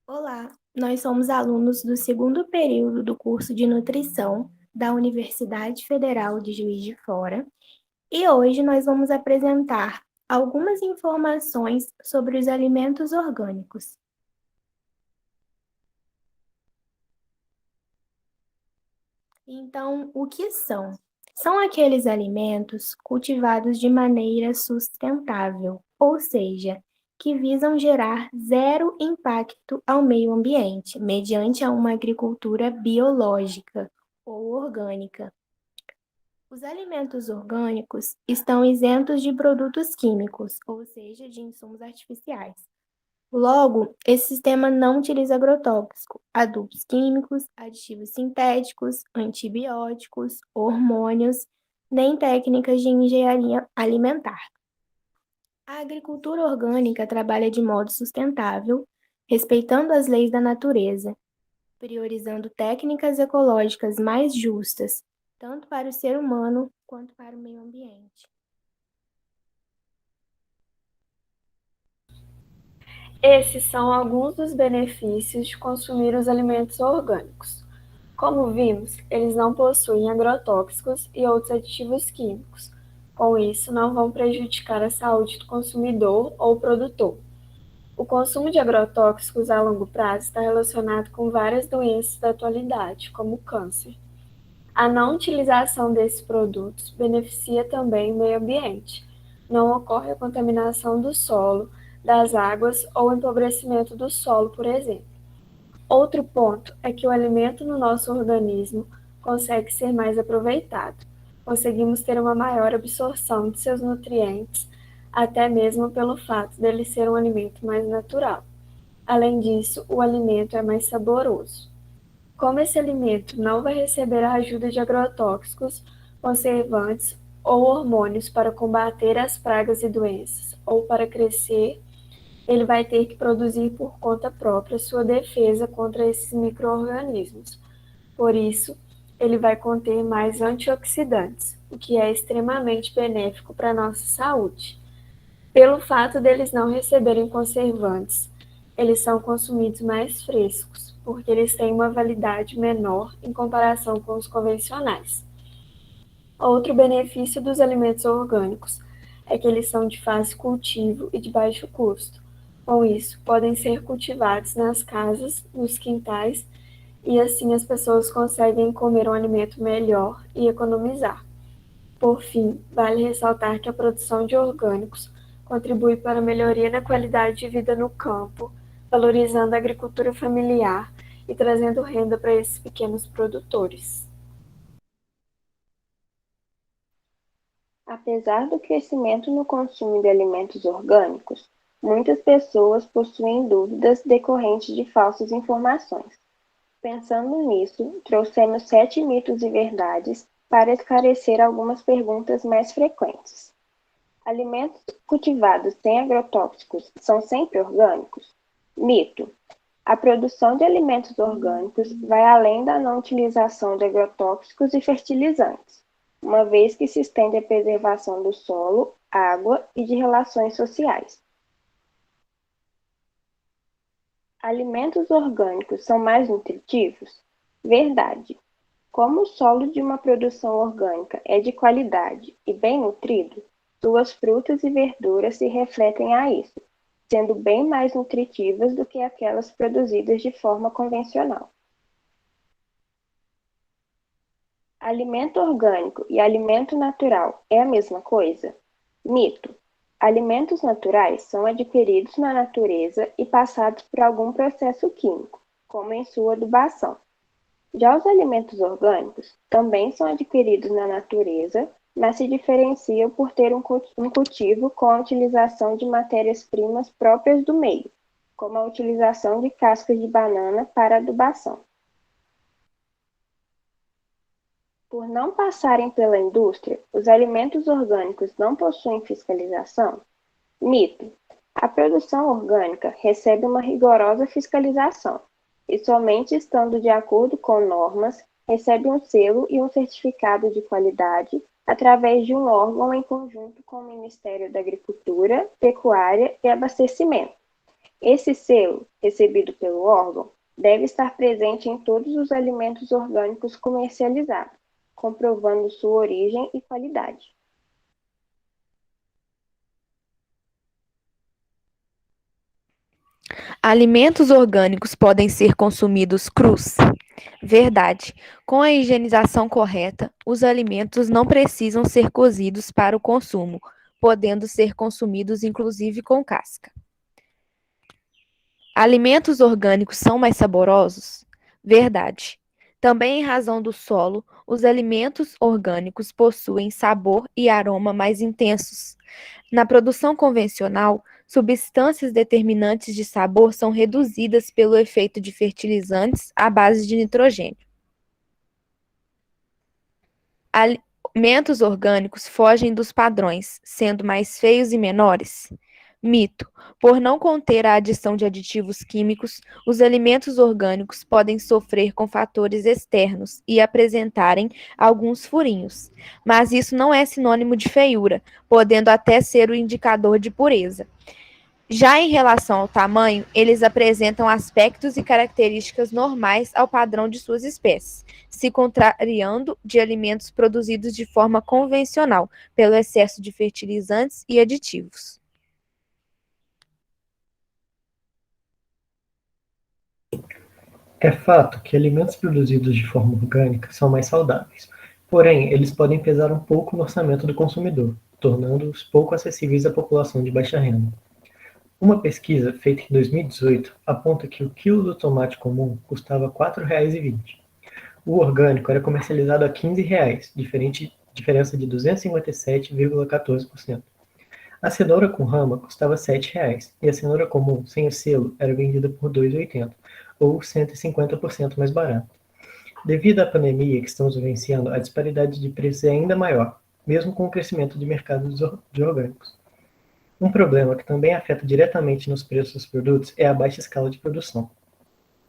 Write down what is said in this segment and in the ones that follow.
Olá, nós somos alunos do segundo período do curso de nutrição da Universidade Federal de Juiz de Fora e hoje nós vamos apresentar algumas informações sobre os alimentos orgânicos. Então, o que são? São aqueles alimentos cultivados de maneira sustentável, ou seja, que visam gerar zero impacto ao meio ambiente, mediante a uma agricultura biológica ou orgânica. Os alimentos orgânicos estão isentos de produtos químicos, ou seja, de insumos artificiais. Logo, esse sistema não utiliza agrotóxico, adubos químicos, aditivos sintéticos, antibióticos, hormônios, nem técnicas de engenharia alimentar. A agricultura orgânica trabalha de modo sustentável, respeitando as leis da natureza, priorizando técnicas ecológicas mais justas, tanto para o ser humano quanto para o meio ambiente. Esses são alguns dos benefícios de consumir os alimentos orgânicos. Como vimos, eles não possuem agrotóxicos e outros aditivos químicos. Com isso, não vão prejudicar a saúde do consumidor ou produtor. O consumo de agrotóxicos a longo prazo está relacionado com várias doenças da atualidade, como o câncer. A não utilização desses produtos beneficia também o meio ambiente. Não ocorre a contaminação do solo, das águas ou empobrecimento do solo, por exemplo. Outro ponto é que o alimento no nosso organismo consegue ser mais aproveitado. Conseguimos ter uma maior absorção de seus nutrientes, até mesmo pelo fato dele ser um alimento mais natural. Além disso, o alimento é mais saboroso. Como esse alimento não vai receber a ajuda de agrotóxicos, conservantes ou hormônios para combater as pragas e doenças, ou para crescer, ele vai ter que produzir por conta própria sua defesa contra esses micro-organismos. Por isso, ele vai conter mais antioxidantes, o que é extremamente benéfico para a nossa saúde. Pelo fato deles não receberem conservantes, eles são consumidos mais frescos, porque eles têm uma validade menor em comparação com os convencionais. Outro benefício dos alimentos orgânicos é que eles são de fácil cultivo e de baixo custo. Com isso, podem ser cultivados nas casas, nos quintais, e assim as pessoas conseguem comer um alimento melhor e economizar. Por fim, vale ressaltar que a produção de orgânicos contribui para a melhoria na qualidade de vida no campo, valorizando a agricultura familiar e trazendo renda para esses pequenos produtores. Apesar do crescimento no consumo de alimentos orgânicos, muitas pessoas possuem dúvidas decorrentes de falsas informações. Pensando nisso, trouxemos 7 mitos e verdades para esclarecer algumas perguntas mais frequentes. Alimentos cultivados sem agrotóxicos são sempre orgânicos? Mito: a produção de alimentos orgânicos vai além da não utilização de agrotóxicos e fertilizantes, uma vez que se estende a preservação do solo, água e de relações sociais. Alimentos orgânicos são mais nutritivos? Verdade. Como o solo de uma produção orgânica é de qualidade e bem nutrido, suas frutas e verduras se refletem a isso, sendo bem mais nutritivas do que aquelas produzidas de forma convencional. Alimento orgânico e alimento natural é a mesma coisa? Mito: alimentos naturais são adquiridos na natureza e passados por algum processo químico, como em sua adubação. Já os alimentos orgânicos também são adquiridos na natureza, mas se diferenciam por ter um cultivo com a utilização de matérias-primas próprias do meio, como a utilização de cascas de banana para adubação. Por não passarem pela indústria, os alimentos orgânicos não possuem fiscalização? Mito: a produção orgânica recebe uma rigorosa fiscalização e somente estando de acordo com normas, recebe um selo e um certificado de qualidade através de um órgão em conjunto com o Ministério da Agricultura, Pecuária e Abastecimento. Esse selo, recebido pelo órgão, deve estar presente em todos os alimentos orgânicos comercializados, comprovando sua origem e qualidade. Alimentos orgânicos podem ser consumidos crus. Verdade. Com a higienização correta, os alimentos não precisam ser cozidos para o consumo, podendo ser consumidos inclusive com casca. Alimentos orgânicos são mais saborosos? Verdade. Também em razão do solo, os alimentos orgânicos possuem sabor e aroma mais intensos. Na produção convencional, substâncias determinantes de sabor são reduzidas pelo efeito de fertilizantes à base de nitrogênio. Alimentos orgânicos fogem dos padrões, sendo mais feios e menores? Mito. Por não conter a adição de aditivos químicos, os alimentos orgânicos podem sofrer com fatores externos e apresentarem alguns furinhos, mas isso não é sinônimo de feiura, podendo até ser o indicador de pureza. Já em relação ao tamanho, eles apresentam aspectos e características normais ao padrão de suas espécies, se contrariando de alimentos produzidos de forma convencional, pelo excesso de fertilizantes e aditivos. É fato que alimentos produzidos de forma orgânica são mais saudáveis, porém, eles podem pesar um pouco no orçamento do consumidor, tornando-os pouco acessíveis à população de baixa renda. Uma pesquisa feita em 2018 aponta que o quilo do tomate comum custava R$ 4,20. O orgânico era comercializado a R$ 15,00, diferença de 257,14%. A cenoura com rama custava R$ 7,00 e a cenoura comum, sem o selo, era vendida por R$ 2,80, ou 150% mais barato. Devido à pandemia que estamos vivenciando, a disparidade de preços é ainda maior, mesmo com o crescimento de mercados de orgânicos. Um problema que também afeta diretamente nos preços dos produtos é a baixa escala de produção.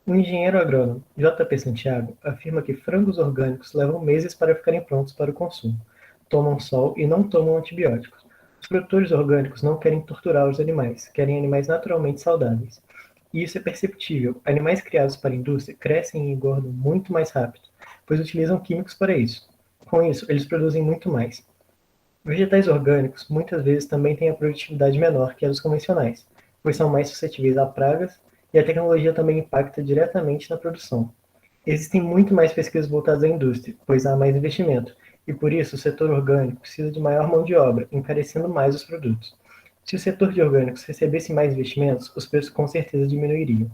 O engenheiro agrônomo J.P. Santiago afirma que frangos orgânicos levam meses para ficarem prontos para o consumo, tomam sol e não tomam antibióticos. Os produtores orgânicos não querem torturar os animais, querem animais naturalmente saudáveis. E isso é perceptível. Animais criados para a indústria crescem e engordam muito mais rápido, pois utilizam químicos para isso. Com isso, eles produzem muito mais. Vegetais orgânicos muitas vezes também têm a produtividade menor que a dos convencionais, pois são mais suscetíveis a pragas e a tecnologia também impacta diretamente na produção. Existem muito mais pesquisas voltadas à indústria, pois há mais investimento, e por isso o setor orgânico precisa de maior mão de obra, encarecendo mais os produtos. Se o setor de orgânicos recebesse mais investimentos, os preços com certeza diminuiriam.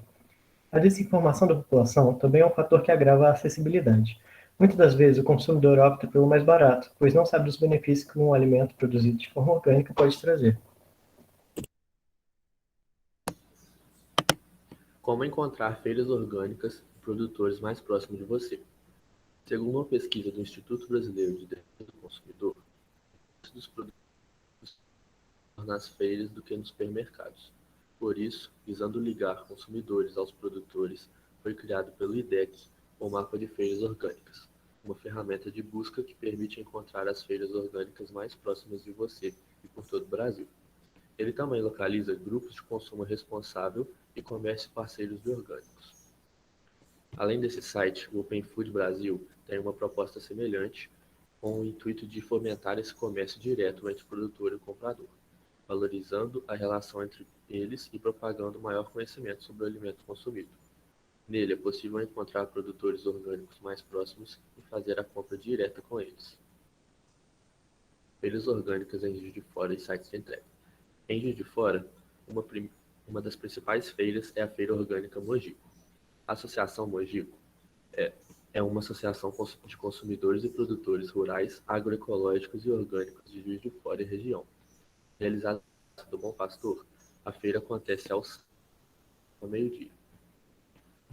A desinformação da população também é um fator que agrava a acessibilidade. Muitas das vezes o consumidor opta pelo mais barato, pois não sabe dos benefícios que um alimento produzido de forma orgânica pode trazer. Como encontrar feiras orgânicas e produtores mais próximos de você? Segundo uma pesquisa do Instituto Brasileiro de Defesa do Consumidor, dos produtos nas feiras do que nos supermercados. Por isso, visando ligar consumidores aos produtores, foi criado pelo IDEC o Mapa de Feiras Orgânicas, uma ferramenta de busca que permite encontrar as feiras orgânicas mais próximas de você e por todo o Brasil. Ele também localiza grupos de consumo responsável e comércio parceiros de orgânicos. Além desse site, o Open Food Brasil tem uma proposta semelhante, com o intuito de fomentar esse comércio direto entre produtor e comprador, valorizando a relação entre eles e propagando maior conhecimento sobre o alimento consumido. Nele é possível encontrar produtores orgânicos mais próximos e fazer a compra direta com eles. Feiras orgânicas em Juiz de Fora e sites de entrega. Em Juiz de Fora, uma das principais feiras é a Feira Orgânica Mogico. A Associação Mogico é uma associação de consumidores e produtores rurais, agroecológicos e orgânicos de Juiz de Fora e região. Realizada do Bom Pastor, a feira acontece ao meio-dia.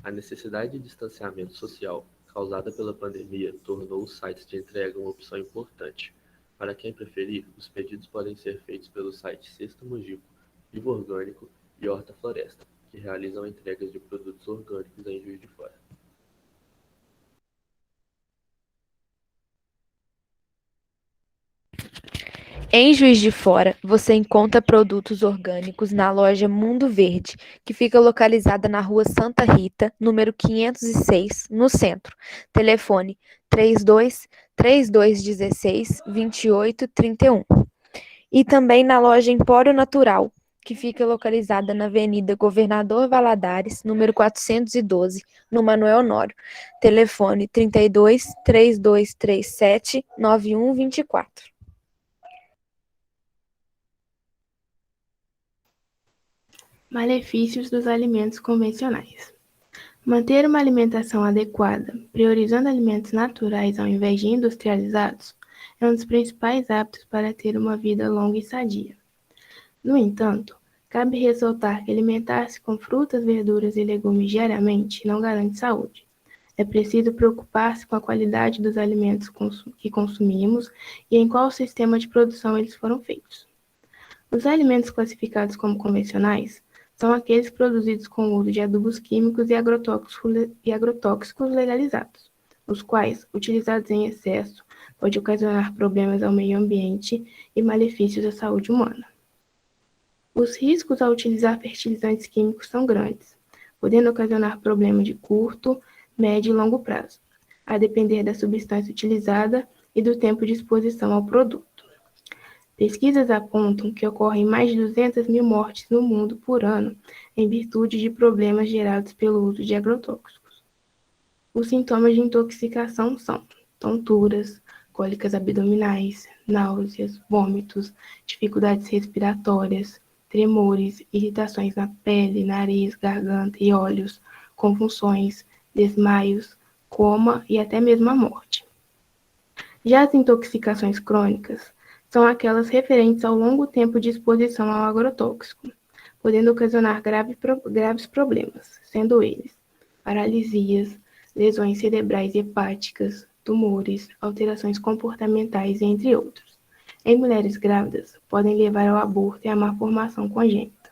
A necessidade de distanciamento social causada pela pandemia tornou os sites de entrega uma opção importante. Para quem preferir, os pedidos podem ser feitos pelo site Cesto Mogico, Vivo Orgânico e Horta Floresta, que realizam entregas de produtos orgânicos em Juiz de Fora. Em Juiz de Fora, você encontra produtos orgânicos na loja Mundo Verde, que fica localizada na Rua Santa Rita, número 506, no centro. Telefone 32 3216 2831. E também na loja Empório Natural, que fica localizada na Avenida Governador Valadares, número 412, no Manuel Honório. Telefone 32 3237 9124. Malefícios dos alimentos convencionais. Manter uma alimentação adequada, priorizando alimentos naturais ao invés de industrializados, é um dos principais hábitos para ter uma vida longa e sadia. No entanto, cabe ressaltar que alimentar-se com frutas, verduras e legumes diariamente não garante saúde. É preciso preocupar-se com a qualidade dos alimentos que consumimos e em qual sistema de produção eles foram feitos. Os alimentos classificados como convencionais são aqueles produzidos com o uso de adubos químicos e agrotóxicos legalizados, os quais, utilizados em excesso, podem ocasionar problemas ao meio ambiente e malefícios à saúde humana. Os riscos ao utilizar fertilizantes químicos são grandes, podendo ocasionar problemas de curto, médio e longo prazo, a depender da substância utilizada e do tempo de exposição ao produto. Pesquisas apontam que ocorrem mais de 200 mil mortes no mundo por ano em virtude de problemas gerados pelo uso de agrotóxicos. Os sintomas de intoxicação são tonturas, cólicas abdominais, náuseas, vômitos, dificuldades respiratórias, tremores, irritações na pele, nariz, garganta e olhos, convulsões, desmaios, coma e até mesmo a morte. Já as intoxicações crônicas são aquelas referentes ao longo tempo de exposição ao agrotóxico, podendo ocasionar graves problemas, sendo eles paralisias, lesões cerebrais e hepáticas, tumores, alterações comportamentais, entre outros. Em mulheres grávidas, podem levar ao aborto e à malformação congênita.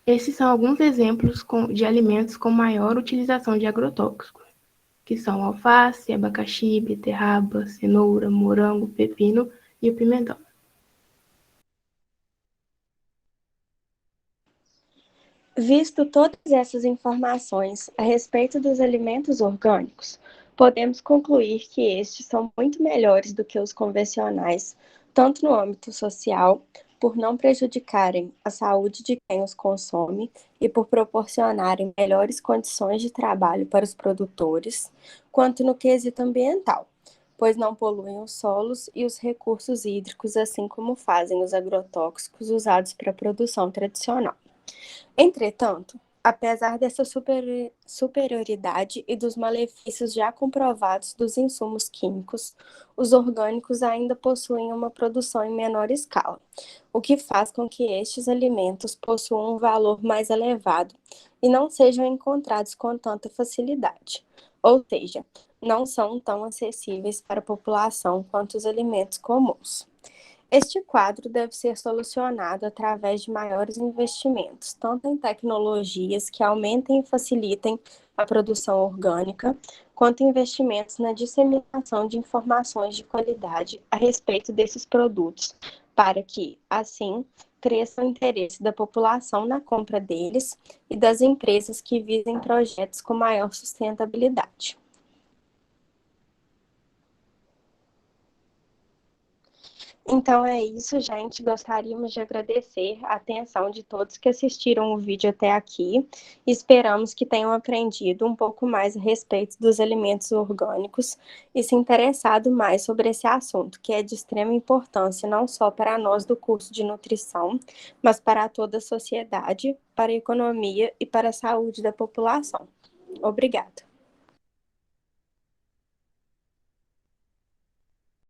Esses são alguns exemplos de alimentos com maior utilização de agrotóxicos, que são alface, abacaxi, beterraba, cenoura, morango, pepino e o pimentão. Visto todas essas informações a respeito dos alimentos orgânicos, podemos concluir que estes são muito melhores do que os convencionais, tanto no âmbito social, por não prejudicarem a saúde de quem os consome e por proporcionarem melhores condições de trabalho para os produtores, quanto no quesito ambiental, pois não poluem os solos e os recursos hídricos, assim como fazem os agrotóxicos usados para a produção tradicional. Entretanto, apesar dessa superioridade e dos malefícios já comprovados dos insumos químicos, os orgânicos ainda possuem uma produção em menor escala, o que faz com que estes alimentos possuam um valor mais elevado e não sejam encontrados com tanta facilidade, ou seja, não são tão acessíveis para a população quanto os alimentos comuns. Este quadro deve ser solucionado através de maiores investimentos, tanto em tecnologias que aumentem e facilitem a produção orgânica, quanto investimentos na disseminação de informações de qualidade a respeito desses produtos, para que, assim, cresça o interesse da população na compra deles e das empresas que visem projetos com maior sustentabilidade. Então é isso, gente. Gostaríamos de agradecer a atenção de todos que assistiram o vídeo até aqui. Esperamos que tenham aprendido um pouco mais a respeito dos alimentos orgânicos e se interessado mais sobre esse assunto, que é de extrema importância não só para nós do curso de nutrição, mas para toda a sociedade, para a economia e para a saúde da população. Obrigada.